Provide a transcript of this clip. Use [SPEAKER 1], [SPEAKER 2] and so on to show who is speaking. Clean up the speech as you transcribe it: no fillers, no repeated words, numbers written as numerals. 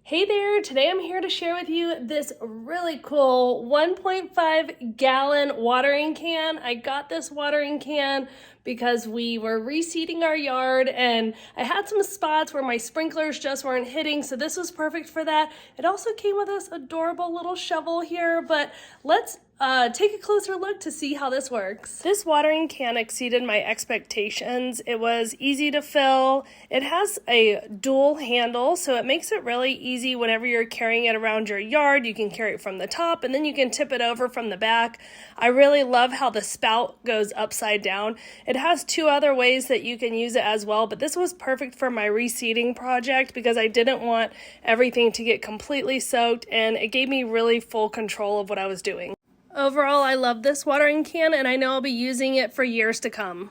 [SPEAKER 1] Hey there, today I'm here to share with you this really cool 1.5 gallon watering can. I got this watering can because we were reseeding our yard and I had some spots where my sprinklers just weren't hitting, so this was perfect for that. It also came with this adorable little shovel here, but let's take a closer look to see how this works. This watering can exceeded my expectations. It was easy to fill. It has a dual handle, so it makes it really easy whenever you're carrying it around your yard. You can carry it from the top and then you can tip it over from the back. I really love how the spout goes upside down. It has two other ways that you can use it as well, but this was perfect for my reseeding project because I didn't want everything to get completely soaked, and it gave me really full control of what I was doing. Overall, I love this watering can and I know I'll be using it for years to come.